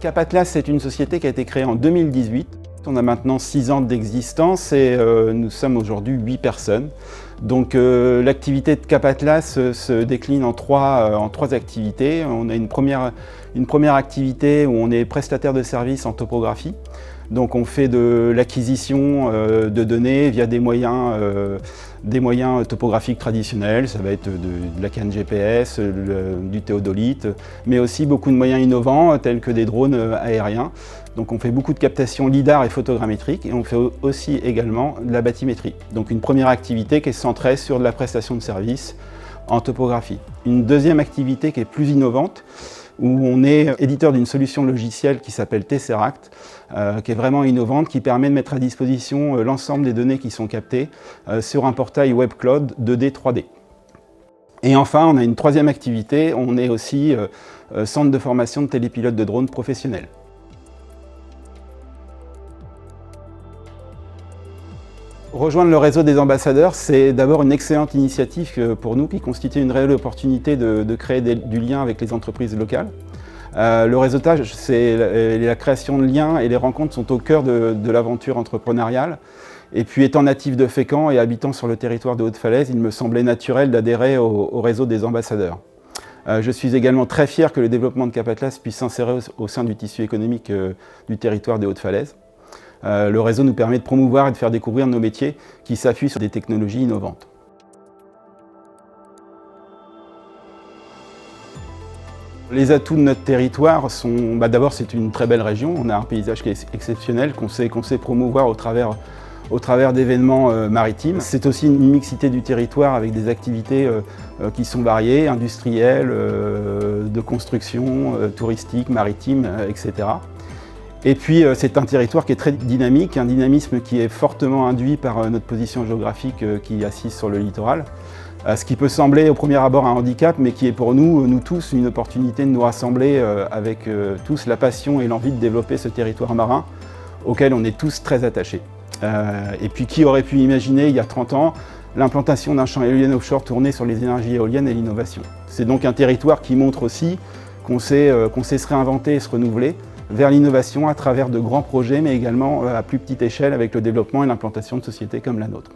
Capatlas, c'est une société qui a été créée en 2018. On a maintenant 6 ans d'existence et nous sommes aujourd'hui 8 personnes. Donc l'activité de Capatlas se décline en trois activités. On a une première activité où on est prestataire de services en topographie. Donc on fait de l'acquisition de données via des moyens topographiques traditionnels. Ça va être de la canne GPS, du théodolite, mais aussi beaucoup de moyens innovants tels que des drones aériens. Donc on fait beaucoup de captations lidar et photogrammétriques et on fait aussi également de la bathymétrie. Donc une première activité qui est centrée sur de la prestation de services en topographie. Une deuxième activité qui est plus innovante, où on est éditeur d'une solution logicielle qui s'appelle Tesseract, qui est vraiment innovante, qui permet de mettre à disposition l'ensemble des données qui sont captées sur un portail web cloud 2D, 3D. Et enfin, on a une troisième activité, on est aussi centre de formation de télépilotes de drones professionnels. Rejoindre le réseau des ambassadeurs, c'est d'abord une excellente initiative pour nous qui constitue une réelle opportunité de créer du lien avec les entreprises locales. Le réseautage, c'est la création de liens et les rencontres sont au cœur de l'aventure entrepreneuriale. Et puis étant natif de Fécamp et habitant sur le territoire de Haute-Falaise, il me semblait naturel d'adhérer au réseau des ambassadeurs. Je suis également très fier que le développement de Capatlas puisse s'insérer au sein du tissu économique du territoire des Hautes-Falaises. Le réseau nous permet de promouvoir et de faire découvrir nos métiers qui s'appuient sur des technologies innovantes. Les atouts de notre territoire sont, d'abord c'est une très belle région, on a un paysage qui est exceptionnel, qu'on sait promouvoir au travers d'événements maritimes. C'est aussi une mixité du territoire avec des activités qui sont variées, industrielles, de construction, touristiques, maritimes, etc. Et puis c'est un territoire qui est très dynamique, un dynamisme qui est fortement induit par notre position géographique qui est assise sur le littoral. Ce qui peut sembler au premier abord un handicap, mais qui est pour nous tous, une opportunité de nous rassembler avec tous la passion et l'envie de développer ce territoire marin auquel on est tous très attachés. Et puis qui aurait pu imaginer il y a 30 ans l'implantation d'un champ éolien offshore tourné sur les énergies éoliennes et l'innovation. C'est donc un territoire qui montre aussi qu'on sait se réinventer et se renouveler vers l'innovation à travers de grands projets, mais également à plus petite échelle avec le développement et l'implantation de sociétés comme la nôtre.